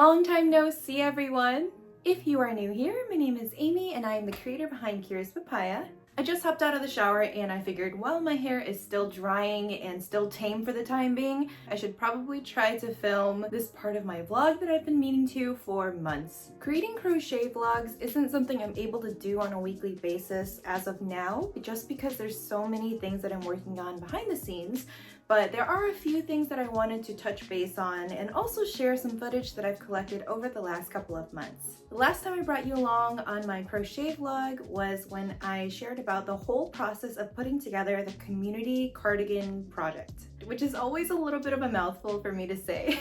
Long time no see, everyone! If you are new here, my name is Amy and I am the creator behind Curious Papaya. I just hopped out of the shower and I figured while my hair is still drying and still tame for the time being, I should probably try to film this part of my vlog that I've been meaning to for months. Creating crochet vlogs isn't something I'm able to do on a weekly basis as of now, just because there's so many things that I'm working on behind the scenes. But there are a few things that I wanted to touch base on and also share some footage that I've collected over the last couple of months. The last time I brought you along on my crochet vlog was when I shared about the whole process of putting together the community cardigan project, which is always a little bit of a mouthful for me to say.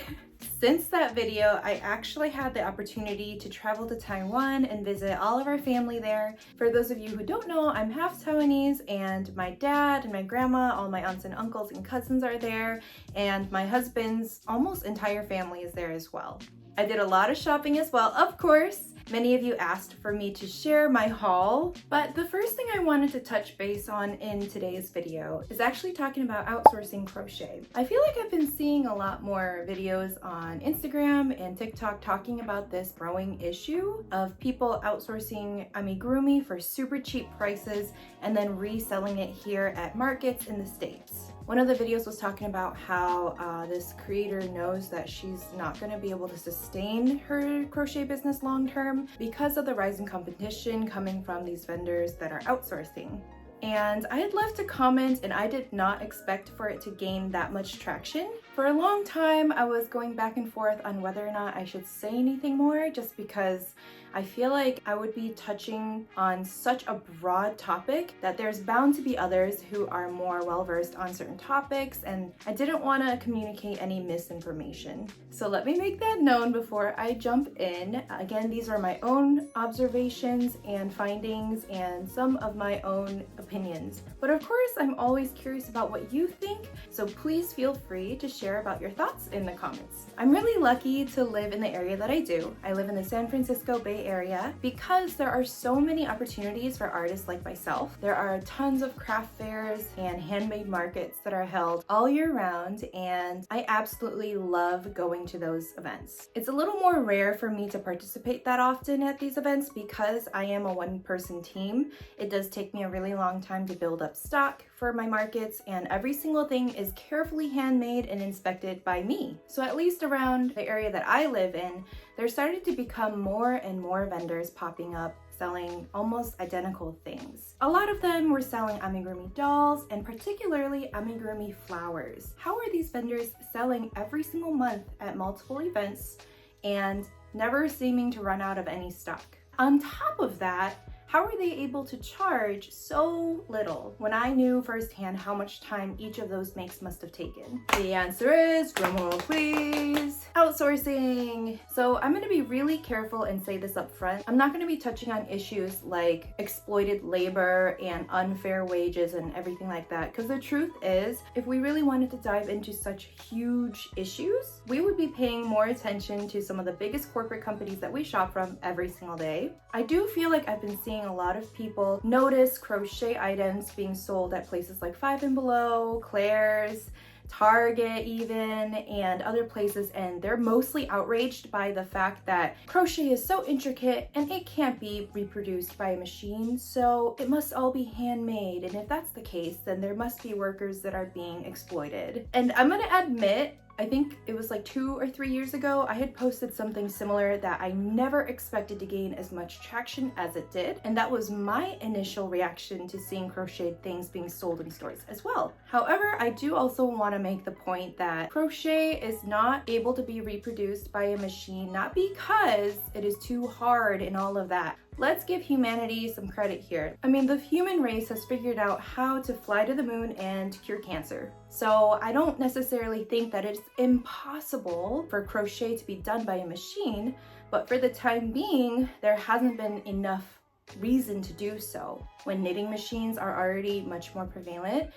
Since that video, I actually had the opportunity to travel to Taiwan and visit all of our family there. For those of you who don't know, I'm half Taiwanese and my dad and my grandma, all my aunts and uncles and cousins are there, and my husband's almost entire family is there as well. I did a lot of shopping as well, of course. Many of you asked for me to share my haul, but the first thing I wanted to touch base on in today's video is actually talking about outsourcing crochet. I feel like I've been seeing a lot more videos on Instagram and TikTok talking about this growing issue of people outsourcing amigurumi for super cheap prices and then reselling it here at markets in the States. One of the videos was talking about how this creator knows that she's not going to be able to sustain her crochet business long term because of the rising competition coming from these vendors that are outsourcing. And I had left a comment and I did not expect for it to gain that much traction. For a long time, I was going back and forth on whether or not I should say anything more, just because I feel like I would be touching on such a broad topic that there's bound to be others who are more well-versed on certain topics, and I didn't want to communicate any misinformation. So let me make that known before I jump in. Again, these are my own observations and findings and some of my own opinions. But of course, I'm always curious about what you think, so please feel free to share about your thoughts in the comments. I'm really lucky to live in the area that I do. I live in the San Francisco Bay Area because there are so many opportunities for artists like myself. There are tons of craft fairs and handmade markets that are held all year round, and I absolutely love going to those events. It's a little more rare for me to participate that often at these events because I am a one-person team. It does take me a really long time to build up stock for my markets, and every single thing is carefully handmade and inspected by me. So at least around the area that I live in, there started to become more and more vendors popping up selling almost identical things. A lot of them were selling amigurumi dolls and particularly amigurumi flowers. How are these vendors selling every single month at multiple events and never seeming to run out of any stock? On top of that, how are they able to charge so little when I knew firsthand how much time each of those makes must have taken? The answer is, drumroll please, outsourcing. So I'm gonna be really careful and say this up front. I'm not gonna be touching on issues like exploited labor and unfair wages and everything like that, because the truth is, if we really wanted to dive into such huge issues, we would be paying more attention to some of the biggest corporate companies that we shop from every single day. I do feel like I've been seeing a lot of people notice crochet items being sold at places like Five and Below, Claire's, Target even, and other places, and they're mostly outraged by the fact that crochet is so intricate and it can't be reproduced by a machine, so it must all be handmade, and if that's the case, then there must be workers that are being exploited. And I'm gonna admit, I think it was like 2 or 3 years ago, I had posted something similar that I never expected to gain as much traction as it did. And that was my initial reaction to seeing crocheted things being sold in stores as well. However, I do also want to make the point that crochet is not able to be reproduced by a machine, not because it is too hard and all of that. Let's give humanity some credit here. I mean, the human race has figured out how to fly to the moon and cure cancer. So I don't necessarily think that it's impossible for crochet to be done by a machine, but for the time being, there hasn't been enough reason to do so. When knitting machines are already much more prevalent,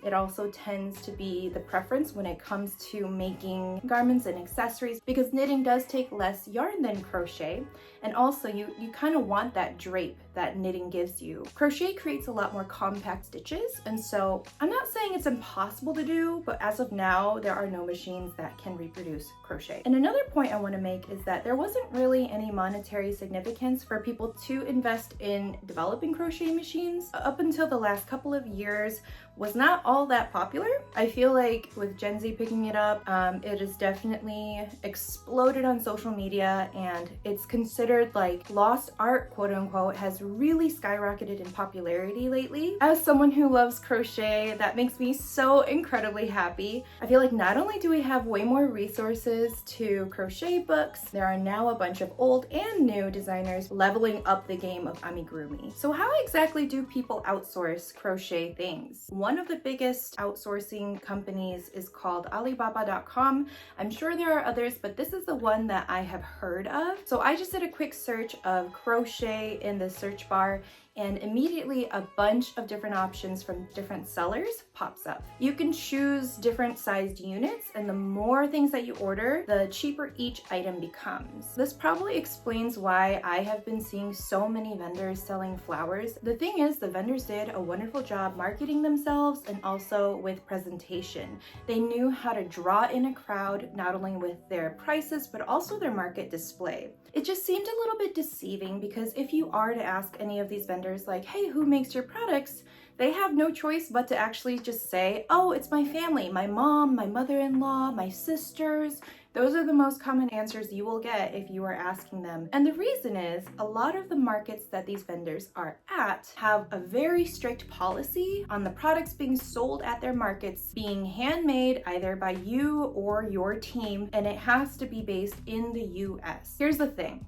it also tends to be the preference when it comes to making garments and accessories, because knitting does take less yarn than crochet, and also you kind of want that drape that knitting gives you. Crochet creates a lot more compact stitches, and so I'm not saying it's impossible to do, but as of now, there are no machines that can reproduce crochet. And another point I want to make is that there wasn't really any monetary significance for people to invest in developing crochet machines. Up until the last couple of years, was not all that popular. I feel like with Gen Z picking it up, it has definitely exploded on social media, and it's considered like lost art, quote unquote, has really skyrocketed in popularity lately. As someone who loves crochet, that makes me so incredibly happy. I feel like not only do we have way more resources to crochet books, there are now a bunch of old and new designers leveling up the game of amigurumi. So how exactly do people outsource crochet things? One of the biggest outsourcing companies is called Alibaba.com. I'm sure there are others, but this is the one that I have heard of. So I just did a quick search of crochet in the search bar, and immediately a bunch of different options from different sellers pops up. You can choose different sized units, and the more things that you order, the cheaper each item becomes. This probably explains why I have been seeing so many vendors selling flowers. The thing is, the vendors did a wonderful job marketing themselves and also with presentation. They knew how to draw in a crowd, not only with their prices, but also their market display. It just seemed a little bit deceiving, because if you are to ask any of these vendors like, hey, who makes your products? They have no choice but to actually just say, oh, it's my family, my mom, my mother-in-law, my sisters. Those are the most common answers you will get if you are asking them. And the reason is, a lot of the markets that these vendors are at have a very strict policy on the products being sold at their markets being handmade either by you or your team, and it has to be based in the US. Here's the thing.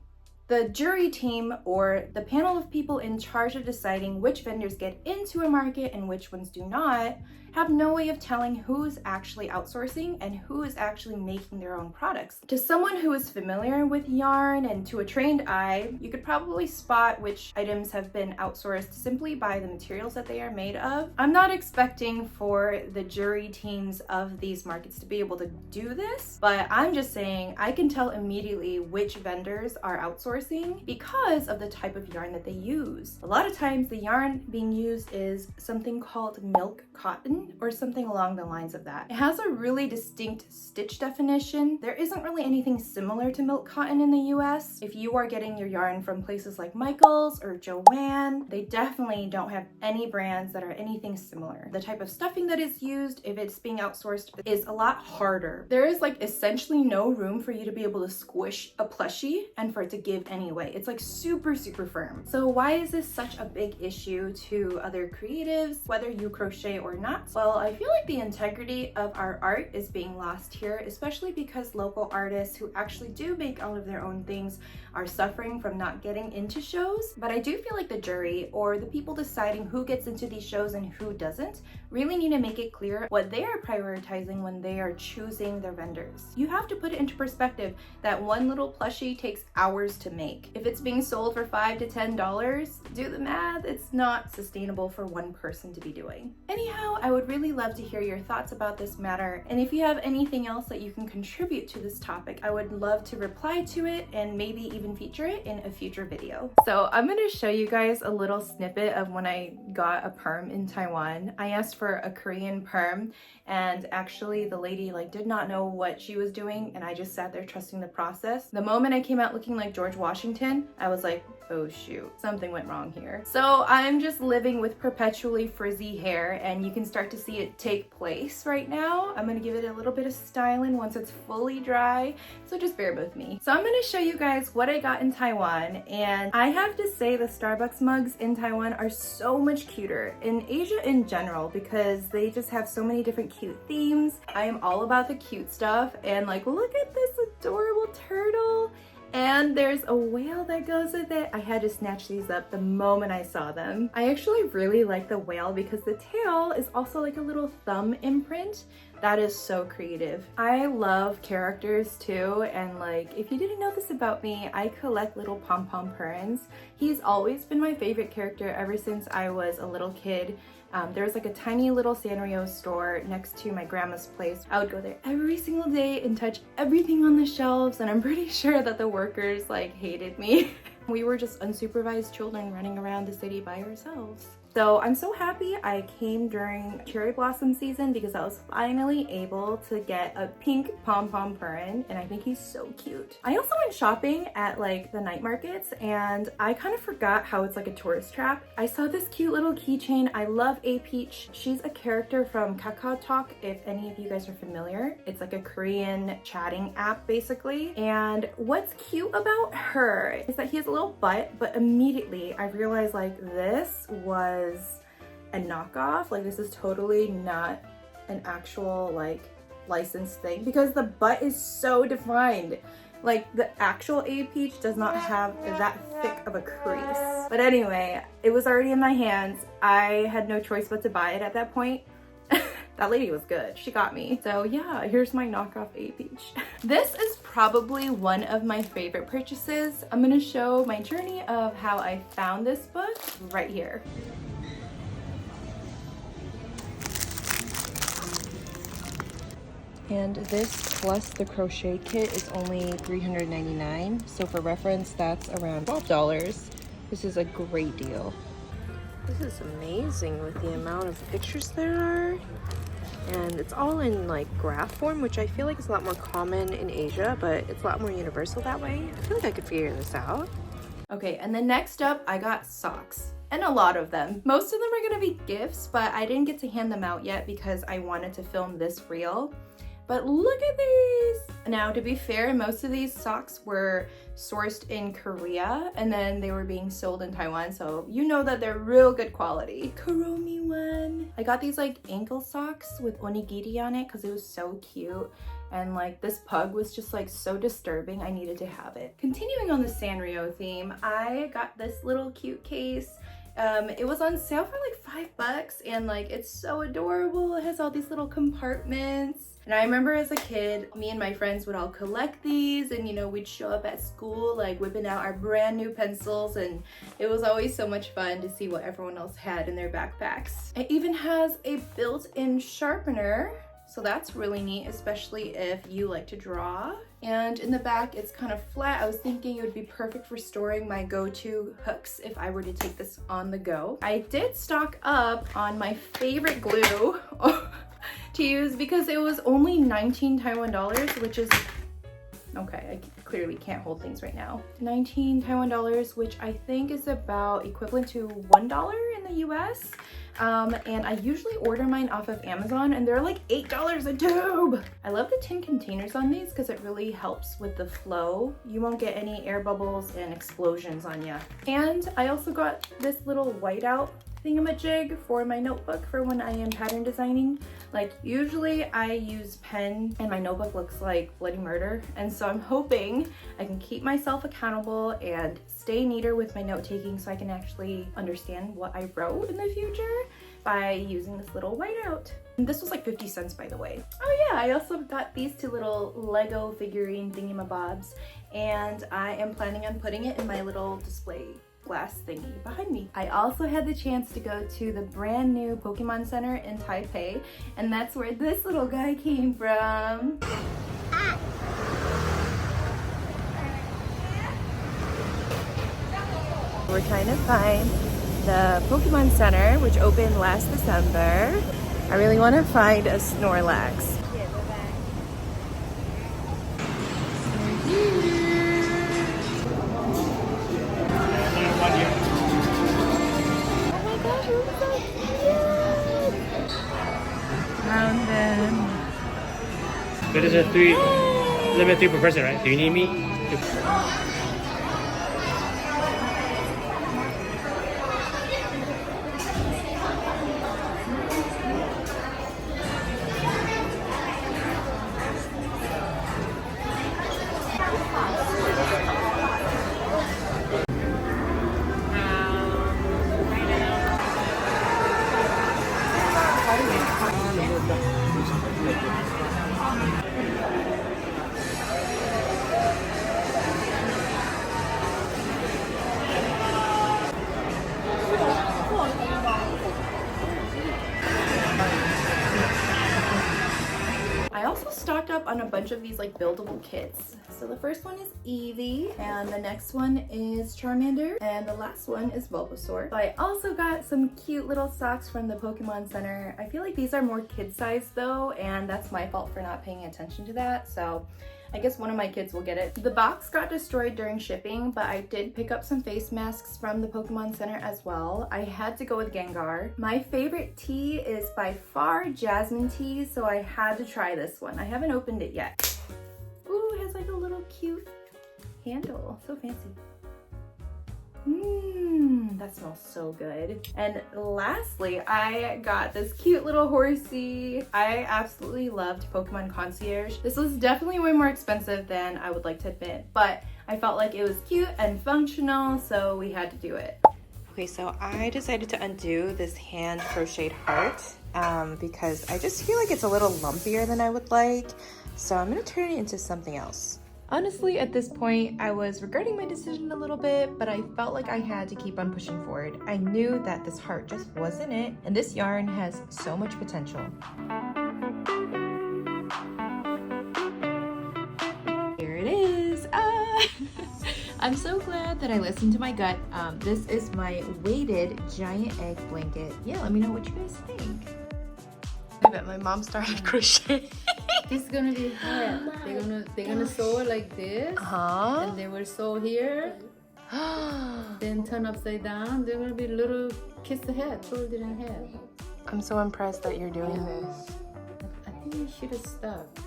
The jury team, or the panel of people in charge of deciding which vendors get into a market and which ones do not, have no way of telling who is actually outsourcing and who is actually making their own products. To someone who is familiar with yarn and to a trained eye, you could probably spot which items have been outsourced simply by the materials that they are made of. I'm not expecting for the jury teams of these markets to be able to do this, but I'm just saying I can tell immediately which vendors are outsourcing because of the type of yarn that they use. A lot of times the yarn being used is something called milk cotton, or something along the lines of that. It has a really distinct stitch definition. There isn't really anything similar to milk cotton in the US. If you are getting your yarn from places like Michaels or Joann, they definitely don't have any brands that are anything similar. The type of stuffing that is used, if it's being outsourced, is a lot harder. There is like essentially no room for you to be able to squish a plushie and for it to give anyway. It's like super, super firm. So why is this such a big issue to other creatives, whether you crochet or not? Well, I feel like the integrity of our art is being lost here, especially because local artists who actually do make all of their own things are suffering from not getting into shows. But I do feel like the jury, or the people deciding who gets into these shows and who doesn't, really need to make it clear what they are prioritizing when they are choosing their vendors. You have to put it into perspective that one little plushie takes hours to make. If it's being sold for $5 to $10, do the math, it's not sustainable for one person to be doing. Anyhow, I would really love to hear your thoughts about this matter, and if you have anything else that you can contribute to this topic, I would love to reply to it and maybe even feature it in a future video. So I'm going to show you guys a little snippet of when I got a perm in Taiwan. I asked for a Korean perm, and actually the lady did not know what she was doing, and I just sat there trusting the process. The moment I came out looking like George Washington, I was like, oh shoot, something went wrong here. So I'm just living with perpetually frizzy hair, and you can start to see it take place right now. I'm gonna give it a little bit of styling once it's fully dry, so just bear with me. So I'm gonna show you guys what I got in Taiwan, and I have to say the Starbucks mugs in Taiwan are so much cuter, in Asia in general, because they just have so many different cute themes. I am all about the cute stuff, and look at this adorable turtle. And there's a whale that goes with it. I had to snatch these up the moment I saw them. I actually really like the whale because the tail is also like a little thumb imprint. That is so creative. I love characters too, and if you didn't know this about me, I collect little pom-pom Purins. He's always been my favorite character ever since I was a little kid. There's a tiny little Sanrio store next to my grandma's place. I would go there every single day and touch everything on the shelves, and I'm pretty sure that the workers hated me. We were just unsupervised children running around the city by ourselves. So I'm so happy I came during cherry blossom season because I was finally able to get a pink pom-pom purin, and I think he's so cute. I also went shopping at like the night markets, and I kind of forgot how it's like a tourist trap. I saw this cute little keychain. I love A Peach. She's a character from Kakao Talk, if any of you guys are familiar. It's like a Korean chatting app basically. And what's cute about her is that he has a little butt, but immediately I realized like this was a knockoff. Like this is totally not an actual like licensed thing because the butt is so defined. Like the actual A Peach does not have that thick of a crease. But anyway, it was already in my hands. I had no choice but to buy it at that point. That lady was good. She got me. So yeah, here's my knockoff A Peach. This is probably one of my favorite purchases. I'm gonna show my journey of how I found this book right here. And this plus the crochet kit is only $3.99. So for reference, that's around $12. This is a great deal. This is amazing with the amount of pictures there are. And it's all in like graph form, which I feel like is a lot more common in Asia, but it's a lot more universal that way. I feel like I could figure this out. Okay, and then next up, I got socks. And a lot of them. Most of them are gonna be gifts, but I didn't get to hand them out yet because I wanted to film this reel. But look at these! Now, to be fair, most of these socks were sourced in Korea and then they were being sold in Taiwan, so you know that they're real good quality. Kuromi one. I got these like ankle socks with onigiri on it because it was so cute. And like this pug was just like so disturbing, I needed to have it. Continuing on the Sanrio theme, I got this little cute case. It was on sale for like $5 and like it's so adorable. It has all these little compartments. And I remember as a kid, me and my friends would all collect these and you know, we'd show up at school like whipping out our brand new pencils, and it was always so much fun to see what everyone else had in their backpacks. It even has a built-in sharpener, so that's really neat, especially if you like to draw. And in the back, it's kind of flat. I was thinking it would be perfect for storing my go-to hooks if I were to take this on the go. I did stock up on my favorite glue to use because it was only 19 Taiwan dollars, which is, okay, I clearly can't hold things right now. 19 Taiwan dollars, which I think is about equivalent to $1 in the US. And I usually order mine off of Amazon and they're like $8 a tube. I love the tin containers on these because it really helps with the flow. You won't get any air bubbles and explosions on you. And I also got this little whiteout thingamajig for my notebook for when I am pattern designing. Like usually I use pen and my notebook looks like bloody murder, and so I'm hoping I can keep myself accountable and stay neater with my note taking so I can actually understand what I wrote in the future by using this little whiteout. And this was like 50 cents, by the way. Oh yeah, I also got these two little Lego figurine thingamabobs, and I am planning on putting it in my little display glass thingy behind me. I also had the chance to go to the brand new Pokemon Center in Taipei, and that's where this little guy came from. We're trying to find the Pokemon Center, which opened last December. I really want to find a Snorlax. Found them. But it's a limit 3 per person, right? Do you need me? I also stocked up on a bunch of these like buildable kits. So the first one is Eevee, and the next one is Charmander, and the last one is Bulbasaur. So I also got some cute little socks from the Pokemon Center. I feel like these are more kid-sized though, and that's my fault for not paying attention to that. So I guess one of my kids will get it. The box got destroyed during shipping, but I did pick up some face masks from the Pokemon Center as well. I had to go with Gengar. My favorite tea is by far Jasmine tea, so I had to try this one. I haven't opened it yet. Ooh, it has like a little cute handle. So fancy. That smells so good. And lastly, I got this cute little horsey. I absolutely loved Pokemon Concierge. This was definitely way more expensive than I would like to admit, but I felt like it was cute and functional, so we had to do it. Okay, so I decided to undo this hand crocheted heart because I just feel like it's a little lumpier than I would like. So I'm gonna turn it into something else. Honestly, at this point, I was regretting my decision a little bit, but I felt like I had to keep on pushing forward. I knew that this heart just wasn't it, and this yarn has so much potential. Here it is. I'm so glad that I listened to my gut. This is my weighted giant egg blanket. Yeah, let me know what you guys think. I bet my mom started crocheting. It's gonna be hard. They're gonna sew it like this, and they will sew here, then turn upside down. They're gonna be little kiss ahead, folded in half. I'm so impressed that you're doing this. I think you should have stopped.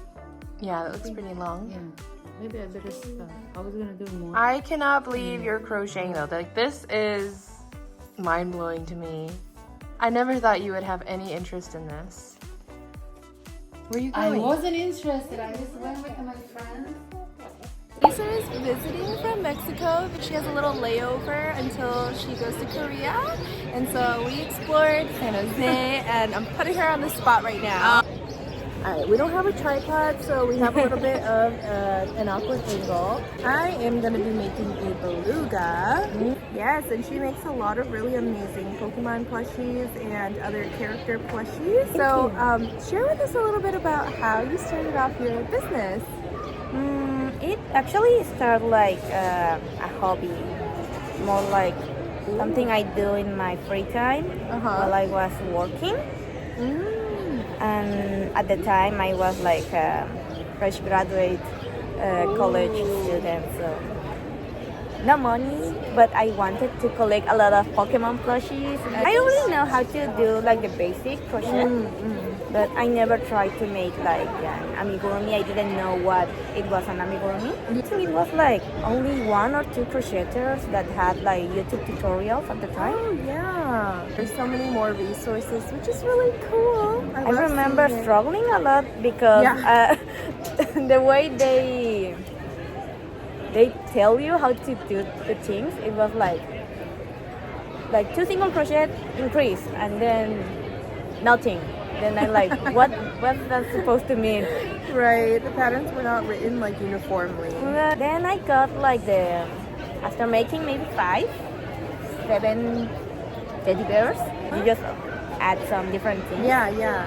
Yeah, that looks pretty long. Yeah, maybe I better stop. I was gonna do more. I cannot believe you're crocheting though. Like, this is mind-blowing to me. I never thought you would have any interest in this. Where are you I going? wasn't interested. I just went with my friend. Lisa is visiting from Mexico, but she has a little layover until she goes to Korea. And so we explored San Jose, and I'm putting her on the spot right now. Alright, we don't have a tripod, so we have a little bit of an awkward angle. I am going to be making a beluga. Yes, and she makes a lot of really amazing Pokemon plushies and other character plushies. So share with us a little bit about how you started off your business. It actually started like a hobby, more like something I do in my free time while I was working. And at the time I was like a fresh graduate college student, so no money, but I wanted to collect a lot of Pokemon plushies. I only know how to do like the basic crochet, but I never tried to make like an amigurumi. I didn't know what it was an amigurumi. Actually, it was like only 1 or 2 crocheters that had like YouTube tutorials at the time. Oh yeah, there's so many more resources, which is really cool. I remember struggling a lot because the way they tell you how to do the things, it was like 2 single crochet increase and then nothing. Then I'm like, what's that supposed to mean? Right, the patterns were not written like uniformly. Then I got like after making maybe 5, 7 teddy bears, you just add some different things. Yeah.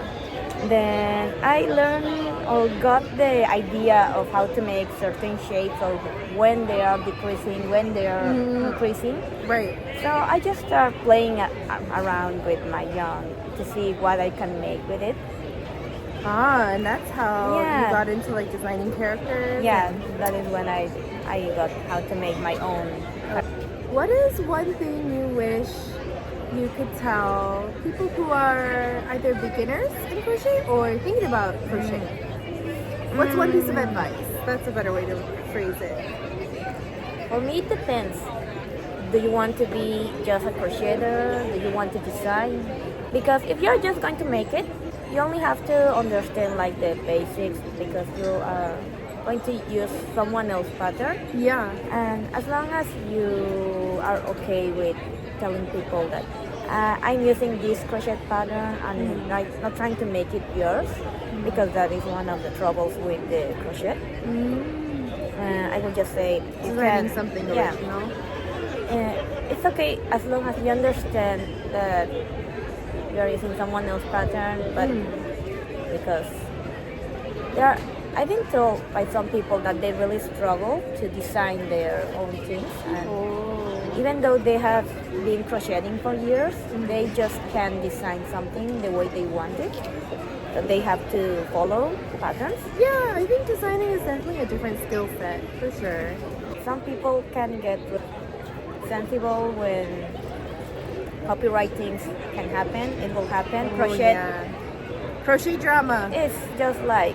Then I learned or got the idea of how to make certain shapes of when they are decreasing, when they are increasing. Right. So I just start playing around with my yarn to see what I can make with it. And that's how you got into like designing characters. Yeah, that is when I got how to make my own. What is one thing you wish you could tell people who are either beginners in crochet or thinking about crochet? What's one piece of advice? That's a better way to phrase it. For me, it depends. Do you want to be just a crocheter? Do you want to design? Because if you're just going to make it, you only have to understand like the basics, because you are going to use someone else's pattern. Yeah. And as long as you are okay with telling people that I'm using this crochet pattern and not trying to make it yours, because that is one of the troubles with the crochet. I will just say you Learning can, something original. it's okay as long as you understand that you are using someone else's pattern, but because I've been told by some people that they really struggle to design their own things, and even though they have been crocheting for years, they just can't design something the way they want it. So they have to follow patterns. Yeah, I think designing is definitely a different skill set, for sure. Some people can get sensible when copyright things can happen. It will happen. Crochet Crochet drama. is just like,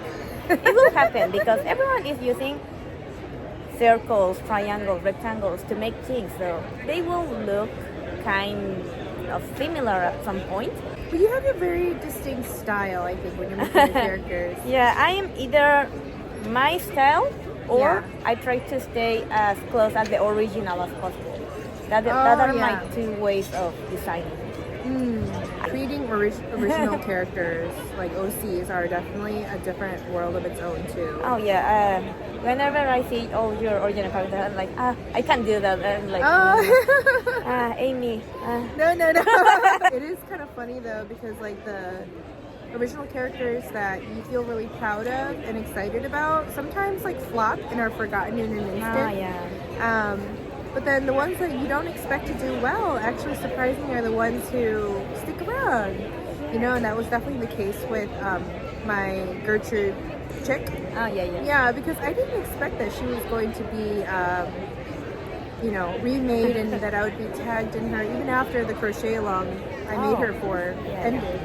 it will happen because everyone is using circles, triangles, rectangles to make things. So they will look kind of similar at some point. But you have a very distinct style, I think, when you're making the characters. Yeah, I am either my style or I try to stay as close as the original as possible. That are my two ways of designing. Creating original characters, like OCs, are definitely a different world of its own, too. Oh yeah, whenever I see your original character, I'm like, I can't do that. I'm like, Amy. No. It is kind of funny, though, because, like, the original characters that you feel really proud of and excited about sometimes, like, flop and are forgotten in an instant. But then the ones that you don't expect to do well, actually surprisingly, are the ones who stick around. You know, and that was definitely the case with my Gertrude chick. Yeah, because I didn't expect that she was going to be, remade and that I would be tagged in her even after the crochet along I made her for ended.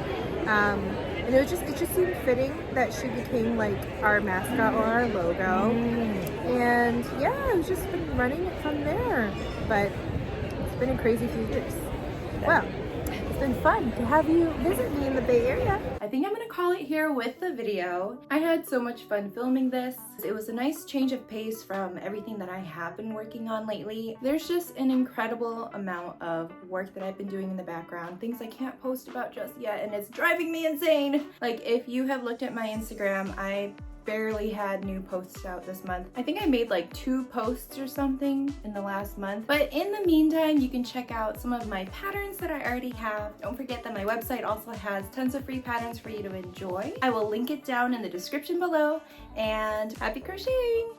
And it just seemed fitting that she became like our mascot or our logo. And yeah, it's just been running it from there. But it's been a crazy few years. Well, it's been fun to have you visit me in the Bay Area. I think I'm gonna call it here with the video. I had so much fun filming this. It was a nice change of pace from everything that I have been working on lately. There's just an incredible amount of work that I've been doing in the background, things I can't post about just yet, and it's driving me insane. Like, if you have looked at my Instagram, I barely had new posts out this month. I think I made like 2 posts or something in the last month. But in the meantime, you can check out some of my patterns that I already have. Don't forget that my website also has tons of free patterns for you to enjoy. I will link it down in the description below, and happy crocheting!